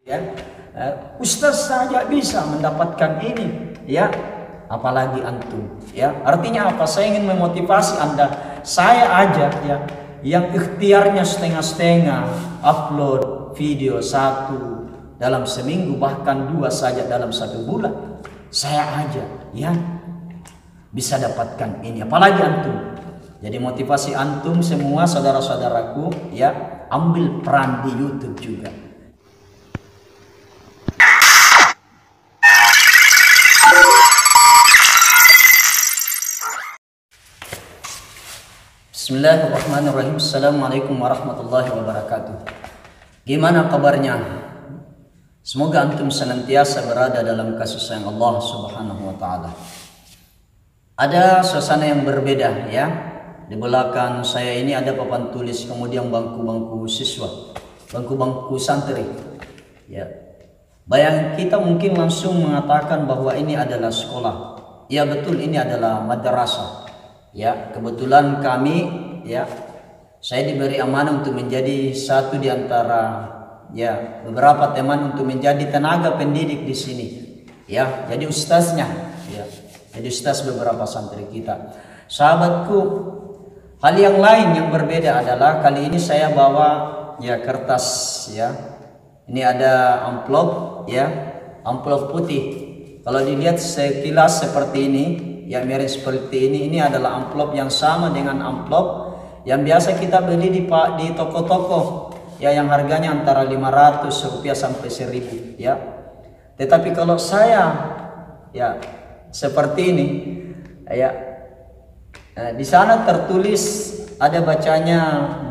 Ya, Ustaz saja bisa mendapatkan ini, ya, apalagi antum, ya. Artinya apa? Saya ingin memotivasi Anda. Saya aja, ya, yang ikhtiarnya setengah-setengah, upload video satu dalam seminggu, bahkan dua saja dalam satu bulan. Saya aja, ya, bisa dapatkan ini, apalagi antum. Jadi motivasi antum semua saudara-saudaraku, ya, ambil peran di YouTube juga. Bismillahirrahmanirrahim. Assalamualaikum warahmatullahi wabarakatuh. Gimana kabarnya? Semoga antum senantiasa berada dalam kasih sayang Allah Subhanahu wa taala. Ada suasana yang berbeda, ya. Di belakang saya ini ada papan tulis, kemudian bangku-bangku siswa, bangku-bangku santri. Ya. Bayang kita mungkin langsung mengatakan bahwa ini adalah sekolah. Ya betul, ini adalah madrasah. Ya, kebetulan kami, ya, saya diberi amanah untuk menjadi satu di antara, ya, beberapa teman untuk menjadi tenaga pendidik di sini. Ya, jadi ustaznya, ya. Jadi ustaz beberapa santri kita. Sahabatku, hal yang lain yang berbeda adalah kali ini saya bawa, ya, kertas, ya. Ini ada amplop, ya, amplop putih. Kalau dilihat sekilas seperti ini, ya, mirip seperti ini adalah amplop yang sama dengan amplop yang biasa kita beli di toko-toko, ya, yang harganya antara 500 rupiah sampai 1000, ya. Tetapi kalau saya, ya, seperti ini, ya, di sana tertulis ada bacanya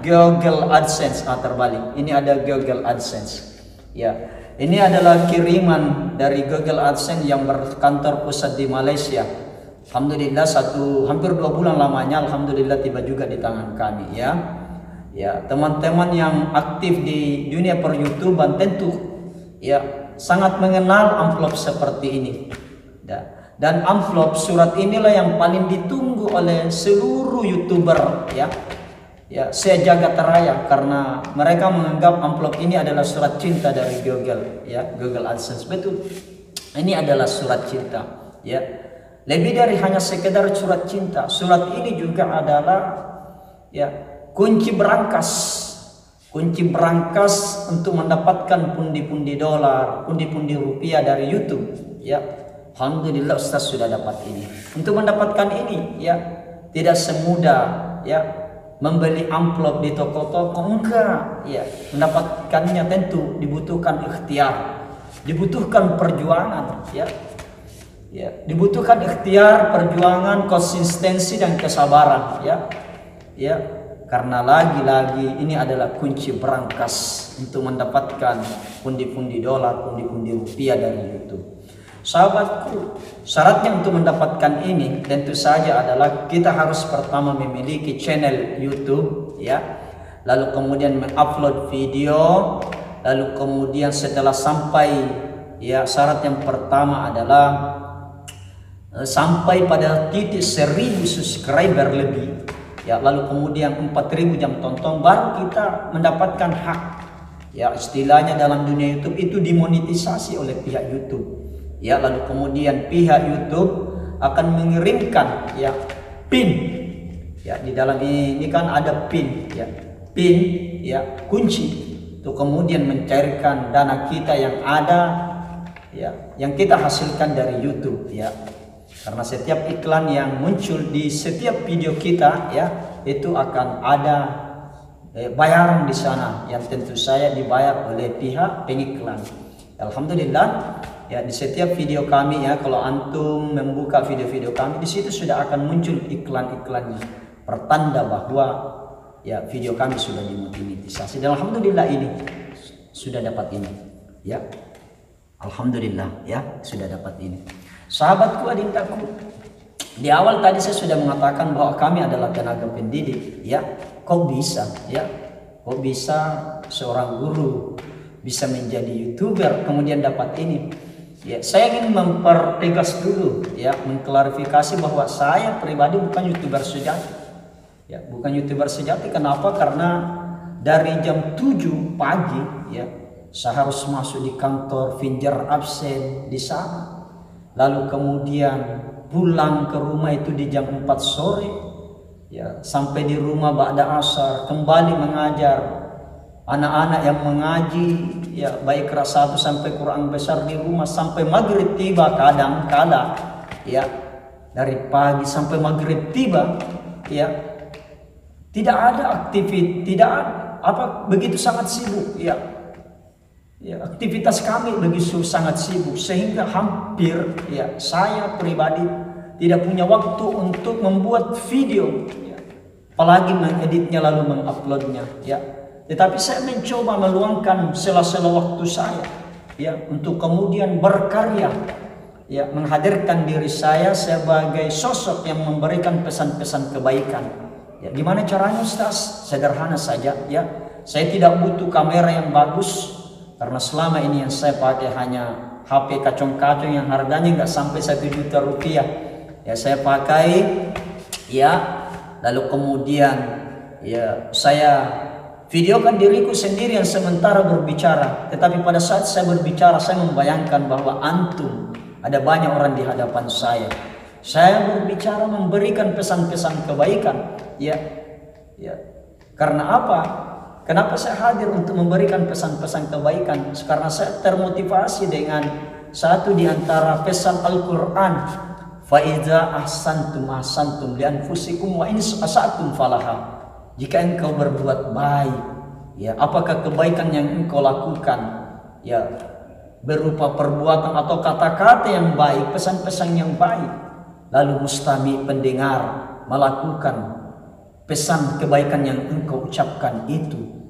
Google AdSense, terbalik. Ini ada Google AdSense, ya. Ini adalah kiriman dari Google AdSense yang berkantor pusat di Malaysia. Alhamdulillah hampir 2 bulan lamanya, alhamdulillah tiba juga di tangan kami, ya. Ya, teman-teman yang aktif di dunia per-YouTubean tentu, ya, sangat mengenal amplop seperti ini. Dan amplop surat inilah yang paling ditunggu oleh seluruh YouTuber, ya. Ya, sejagat raya, karena mereka menganggap amplop ini adalah surat cinta dari Google, ya, Google AdSense. Betul. Ini adalah surat cinta, ya. Lebih dari hanya sekedar surat cinta. Surat ini juga adalah, ya, kunci berangkas untuk mendapatkan pundi-pundi dolar, pundi-pundi rupiah dari YouTube, ya. Alhamdulillah Ustaz sudah dapat ini. Untuk mendapatkan ini, ya, tidak semudah, ya, membeli amplop di toko-toko, enggak, ya. Mendapatkannya tentu dibutuhkan ikhtiar, dibutuhkan perjuangan, ya. Ya, dibutuhkan ikhtiar, perjuangan, konsistensi dan kesabaran, ya. Ya, karena lagi-lagi ini adalah kunci berangkas untuk mendapatkan pundi-pundi dolar, pundi-pundi rupiah dari YouTube. Sahabatku, syaratnya untuk mendapatkan ini tentu saja adalah kita harus pertama memiliki channel YouTube, ya. Lalu kemudian mengupload video, lalu kemudian setelah sampai, ya, syarat yang pertama adalah sampai pada titik 1000 subscriber lebih, ya, lalu kemudian 4000 jam tonton, baru kita mendapatkan hak, ya, istilahnya dalam dunia YouTube itu dimonetisasi oleh pihak YouTube, ya. Lalu kemudian pihak YouTube akan mengirimkan, ya, pin, ya, di dalam ini kan ada pin, ya, pin, ya, kunci untuk kemudian mencairkan dana kita yang ada, ya, yang kita hasilkan dari YouTube, ya. Karena setiap iklan yang muncul di setiap video kita, ya, itu akan ada bayaran di sana yang tentu saya dibayar oleh pihak pengiklan. Alhamdulillah, ya, di setiap video kami, ya, kalau antum membuka video-video kami, di situ sudah akan muncul iklan-iklannya, pertanda bahwa, ya, video kami sudah dimonetisasi. Dan alhamdulillah ini sudah dapat ini, ya. Alhamdulillah, ya, sudah dapat ini. Sahabatku, adindaku, di awal tadi saya sudah mengatakan bahwa kami adalah tenaga pendidik, ya. Kok bisa, ya? Kok bisa seorang guru bisa menjadi YouTuber kemudian dapat ini? Ya, saya ingin mempertegas dulu, ya, mengklarifikasi bahwa saya pribadi bukan YouTuber sejati. Ya, bukan YouTuber sejati. Kenapa? Karena dari jam 7 pagi, ya, saya harus masuk di kantor, finger absen di sana. Lalu kemudian pulang ke rumah itu di jam 4 sore. Ya, sampai di rumah ba'da asar, kembali mengajar anak-anak yang mengaji, ya baik kelas 1 sampai Quran besar di rumah, sampai maghrib tiba kadang kala, ya dari pagi sampai maghrib tiba, ya tidak ada aktivitas, tidak apa begitu sangat sibuk, ya aktivitas kami begitu sangat sibuk sehingga hampir ya saya pribadi tidak punya waktu untuk membuat video, ya, apalagi mengeditnya lalu menguploadnya, ya. Tetapi saya mencoba meluangkan sela-sela waktu saya, ya, untuk kemudian berkarya, ya, menghadirkan diri saya sebagai sosok yang memberikan pesan-pesan kebaikan. Ya, gimana caranya Ustaz? Sederhana saja, ya. Saya tidak butuh kamera yang bagus karena selama ini yang saya pakai hanya HP kacong-kacong yang harganya nggak sampai 1 juta rupiah. Ya, saya pakai, ya, lalu kemudian ya saya videokan diriku sendiri yang sementara berbicara. Tetapi pada saat saya berbicara, saya membayangkan bahwa antum, ada banyak orang di hadapan saya. Saya berbicara memberikan pesan-pesan kebaikan, ya. Karena apa? Kenapa saya hadir untuk memberikan pesan-pesan kebaikan? Karena saya termotivasi dengan satu di antara pesan Al-Quran. Fa idza ahsantum ahsantum li anfusikum wa in asatum falaha. Jika engkau berbuat baik, ya, apakah kebaikan yang engkau lakukan, ya, berupa perbuatan atau kata-kata yang baik, pesan-pesan yang baik, lalu mustami pendengar melakukan pesan kebaikan yang engkau ucapkan itu,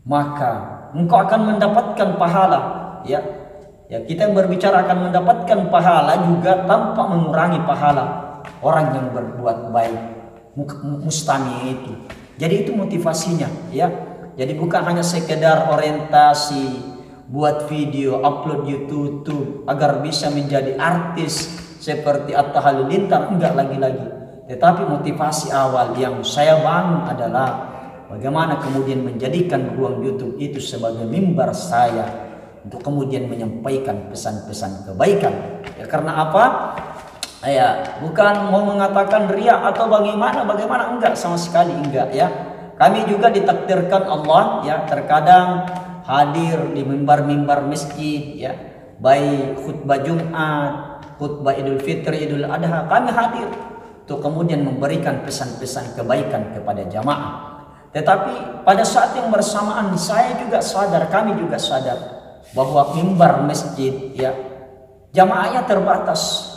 maka engkau akan mendapatkan pahala, ya. Ya, kita yang berbicara akan mendapatkan pahala juga tanpa mengurangi pahala orang yang berbuat baik, mustami itu. Jadi itu motivasinya, ya. Jadi bukan hanya sekedar orientasi buat video upload YouTube agar bisa menjadi artis seperti Atta Halilintar, enggak lagi-lagi. Tetapi motivasi awal yang saya bangun adalah bagaimana kemudian menjadikan ruang YouTube itu sebagai mimbar saya untuk kemudian menyampaikan pesan-pesan kebaikan. Ya, karena apa? Ya, bukan mau mengatakan ria atau bagaimana, enggak, sama sekali enggak, ya. Kami juga ditakdirkan Allah, ya, terkadang hadir di mimbar-mimbar masjid, ya, baik khutbah Jumat, khutbah Idul Fitri, Idul Adha, kami hadir untuk kemudian memberikan pesan-pesan kebaikan kepada jamaah. Tetapi pada saat yang bersamaan saya juga sadar, kami juga sadar bahwa mimbar masjid, ya, jamaahnya terbatas.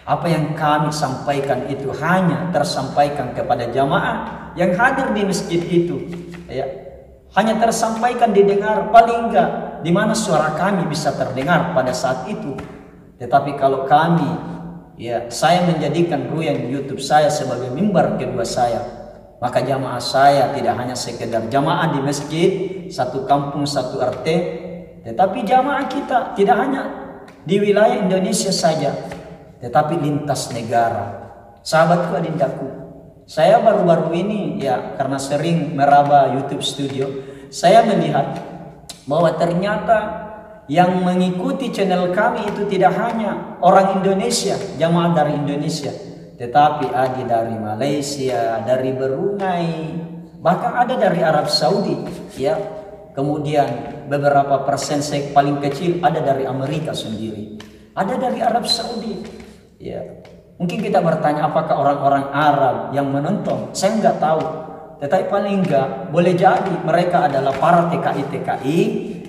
Apa yang kami sampaikan itu hanya tersampaikan kepada jamaah yang hadir di masjid itu, ya. Hanya tersampaikan didengar, paling enggak di mana suara kami bisa terdengar pada saat itu. Tetapi kalau kami, ya, saya menjadikan ruang YouTube saya sebagai mimbar kedua saya, maka jamaah saya tidak hanya sekedar jamaah di masjid, satu kampung, satu RT, tetapi jamaah kita tidak hanya di wilayah Indonesia saja, tetapi lintas negara. Sahabatku adindaku, saya baru-baru ini, ya, karena sering meraba YouTube Studio, saya melihat bahwa ternyata yang mengikuti channel kami itu tidak hanya orang Indonesia, jamaah dari Indonesia, tetapi ada dari Malaysia, dari Brunei, bahkan ada dari Arab Saudi, ya. Kemudian beberapa persen paling kecil ada dari Amerika sendiri, ada dari Arab Saudi, ya. Mungkin kita bertanya apakah orang-orang Arab yang menonton, saya nggak tahu. Tetapi paling enggak boleh jadi mereka adalah para TKI,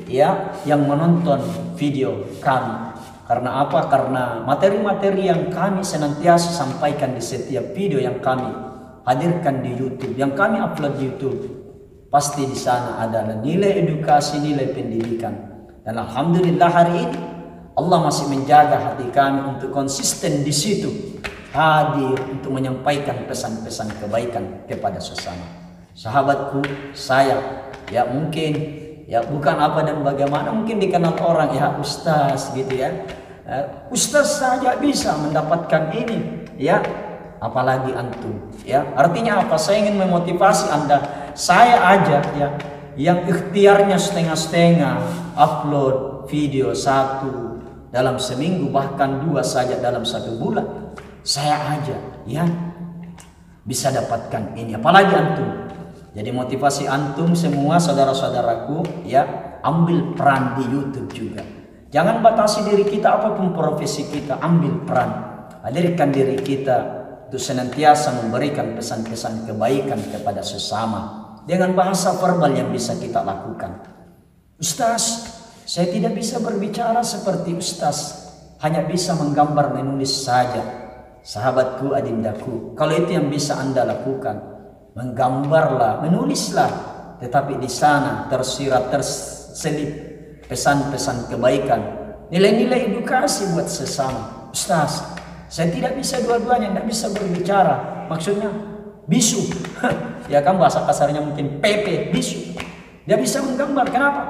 ya, yang menonton video kami. Karena apa? Karena materi-materi yang kami senantiasa sampaikan di setiap video yang kami hadirkan di YouTube, yang kami upload di YouTube, pasti di sana adalah nilai edukasi, nilai pendidikan. Dan alhamdulillah hari ini Allah masih menjaga hati kami untuk konsisten di situ, hadir untuk menyampaikan pesan-pesan kebaikan kepada sesama. Sahabatku, saya, ya, mungkin, ya, bukan apa dan bagaimana, mungkin dikenal orang, ya, ustaz gitu, ya. Ustaz saja bisa mendapatkan ini, ya, apalagi antum, ya. Artinya apa? Saya ingin memotivasi Anda. Saya aja, ya, yang ikhtiarnya setengah-setengah, upload video 1 dalam seminggu, bahkan 2 saja dalam 1 bulan. Saya aja ya bisa dapatkan ini, apalagi antum. Jadi motivasi antum semua saudara-saudaraku ya, ambil peran di YouTube juga. Jangan batasi diri kita, apapun profesi kita, ambil peran. Hadirkan diri kita untuk senantiasa memberikan pesan-pesan kebaikan kepada sesama dengan bahasa verbal yang bisa kita lakukan. Ustaz, saya tidak bisa berbicara seperti Ustaz, hanya bisa menggambar, menulis saja. Sahabatku, adindaku, kalau itu yang bisa Anda lakukan, menggambarlah, menulislah, tetapi di sana tersirat, terselip pesan-pesan kebaikan, nilai-nilai edukasi buat sesama. Ustaz, saya tidak bisa dua-duanya, tidak bisa berbicara. Maksudnya bisu. Ya kan bahasa kasarnya mungkin PP, bisu. Dia bisa menggambar, kenapa?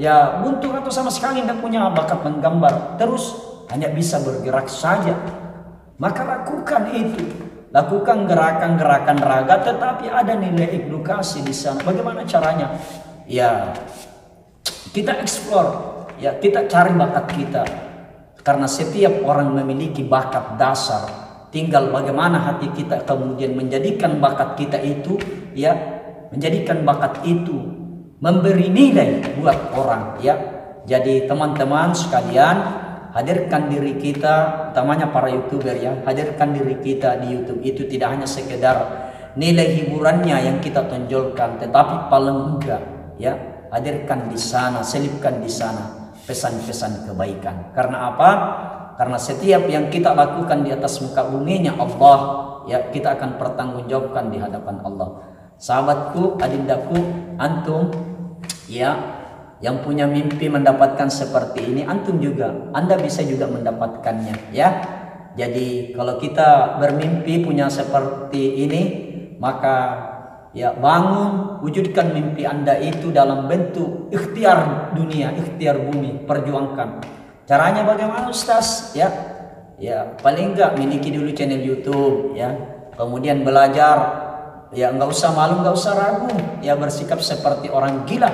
Ya buntu atau sama sekali tidak punya bakat menggambar, terus hanya bisa bergerak saja. Maka lakukan itu, lakukan gerakan-gerakan raga, tetapi ada nilai edukasi di sana. Bagaimana caranya? Ya kita explore, ya kita cari bakat kita. Karena setiap orang memiliki bakat dasar. Tinggal bagaimana hati kita kemudian menjadikan bakat kita itu, ya menjadikan bakat itu memberi nilai buat orang, ya. Jadi teman-teman sekalian, hadirkan diri kita, utamanya para YouTuber ya, hadirkan diri kita di YouTube itu tidak hanya sekedar nilai hiburannya yang kita tonjolkan, tetapi paling enggak ya, hadirkan di sana, selipkan di sana pesan-pesan kebaikan. Karena apa? Karena setiap yang kita lakukan di atas muka buminya Allah, ya kita akan pertanggungjawabkan di hadapan Allah. Sahabatku, adindaku, antum ya yang punya mimpi mendapatkan seperti ini, antum juga, Anda bisa juga mendapatkannya ya. Jadi kalau kita bermimpi punya seperti ini, maka ya bangun, wujudkan mimpi Anda itu dalam bentuk ikhtiar dunia, ikhtiar bumi, perjuangkan. Caranya bagaimana Ustaz? Ya, ya paling enggak miliki dulu channel YouTube ya. Kemudian belajar, ya nggak usah malu, nggak usah ragu, ya bersikap seperti orang gila.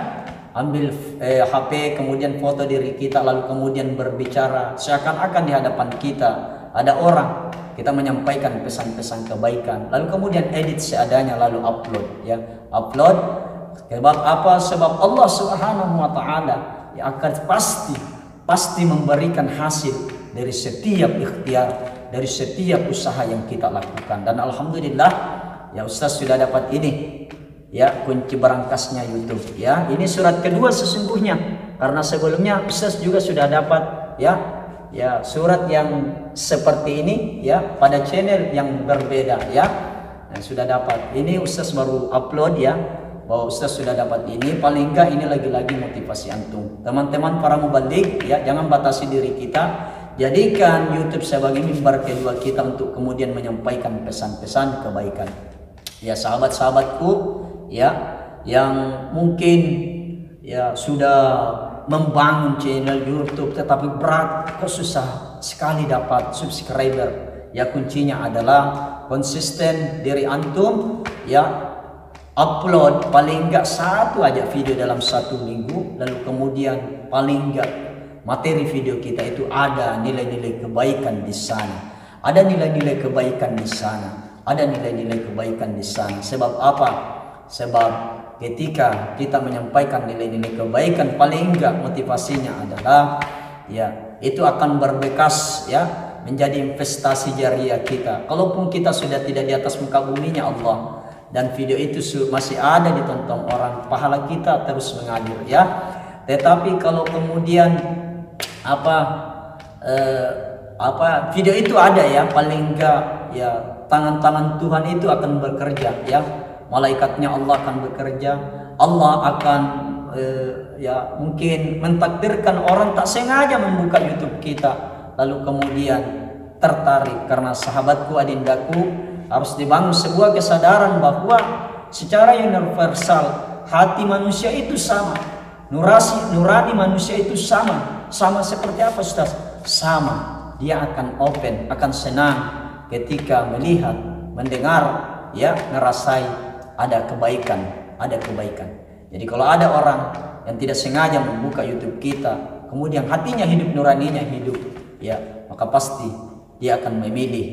Ambil HP, kemudian foto diri kita, lalu kemudian berbicara seakan-akan di hadapan kita ada orang, kita menyampaikan pesan-pesan kebaikan, lalu kemudian edit seadanya, lalu upload ya, upload. Sebab apa? Sebab Allah Subhanahu wa taala ya akan pasti memberikan hasil dari setiap ikhtiar, dari setiap usaha yang kita lakukan. Dan alhamdulillah ya Ustaz sudah dapat ini ya, kunci berangkasnya YouTube ya. Ini surat kedua sesungguhnya, karena sebelumnya Ustaz juga sudah dapat ya surat yang seperti ini ya pada channel yang berbeda ya. Nah, sudah dapat. Ini Ustaz baru upload ya, bahwa Ustaz sudah dapat ini. Paling enggak ini lagi-lagi motivasi antum. Teman-teman para mubalik ya, jangan batasi diri kita. Jadikan YouTube sebagai mimbar kedua kita untuk kemudian menyampaikan pesan-pesan kebaikan. Ya sahabat-sahabatku ya yang mungkin ya sudah membangun channel YouTube tetapi berat, kok susah sekali dapat subscriber. Ya kuncinya adalah konsisten diri antum ya, upload paling enggak 1 aja video dalam 1 minggu, lalu kemudian paling enggak materi video kita itu ada nilai-nilai kebaikan di sana, ada nilai-nilai kebaikan di sana, ada nilai-nilai kebaikan di sana. Sebab apa? Sebab ketika kita menyampaikan nilai-nilai kebaikan, paling enggak motivasinya adalah ya itu akan berbekas ya, menjadi investasi jariah kita. Kalaupun kita sudah tidak di atas muka buminya Allah dan video itu masih ada ditonton orang, pahala kita terus mengalir ya. Tetapi kalau kemudian video itu ada ya, paling enggak ya tangan-tangan Tuhan itu akan bekerja ya. Malaikatnya Allah akan bekerja, Allah akan ya mungkin mentakdirkan orang tak sengaja membuka YouTube kita, lalu kemudian tertarik. Karena sahabatku, adindaku, harus dibangun sebuah kesadaran bahwa secara universal hati manusia itu sama, nurani manusia itu sama seperti apa Ustaz? Sama, dia akan open, akan senang ketika melihat, mendengar ya, ngerasai ada kebaikan, ada kebaikan. Jadi kalau ada orang yang tidak sengaja membuka YouTube kita, kemudian hatinya hidup, nuraninya hidup, ya, maka pasti dia akan memilih,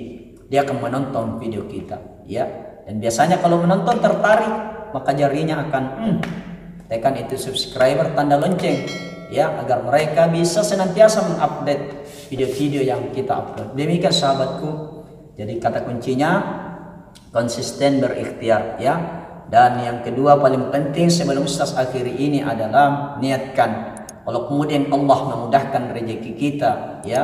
dia akan menonton video kita, ya. Dan biasanya kalau menonton tertarik, maka jarinya akan tekan itu subscriber, tanda lonceng, ya, agar mereka bisa senantiasa mengupdate video-video yang kita upload. Demikian sahabatku. Jadi kata kuncinya konsisten berikhtiar, ya. Dan yang kedua paling penting sebelum Ustaz akhiri ini adalah niatkan. Kalau kemudian Allah memudahkan rezeki kita, ya,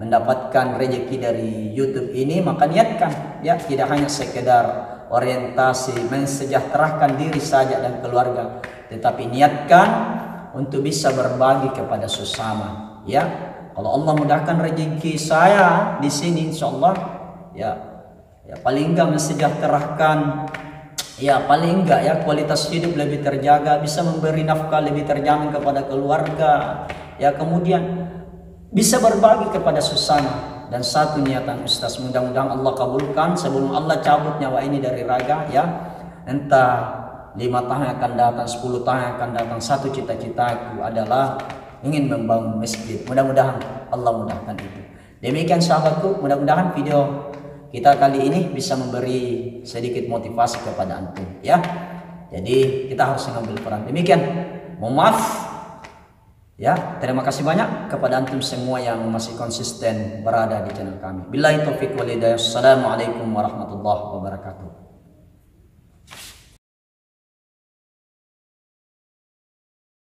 mendapatkan rezeki dari YouTube ini, maka niatkan, ya, tidak hanya sekedar orientasi mensejahterakan diri saja dan keluarga, tetapi niatkan untuk bisa berbagi kepada sesama, ya. Kalau Allah mudahkan rezeki saya di sini, insya Allah, ya paling enggak mensejahterakan, ya paling enggak ya kualitas hidup lebih terjaga, bisa memberi nafkah lebih terjamin kepada keluarga, ya, kemudian bisa berbagi kepada sesama. Dan satu niatan Ustaz, mudah-mudahan Allah kabulkan sebelum Allah cabut nyawa ini dari raga, ya. Entah 5 tahun yang akan datang, 10 tahun yang akan datang, satu cita-citaku adalah ingin membangun masjid. Mudah-mudahan Allah mudahkan itu. Demikian sahabatku, mudah-mudahan video kita kali ini bisa memberi sedikit motivasi kepada antum, ya. Jadi kita harus mengambil peran. Demikian. Mohon maaf, ya. Terima kasih banyak kepada antum semua yang masih konsisten berada di channel kami. Billahi taufiq wal hidayah. Assalamualaikum warahmatullahi wabarakatuh.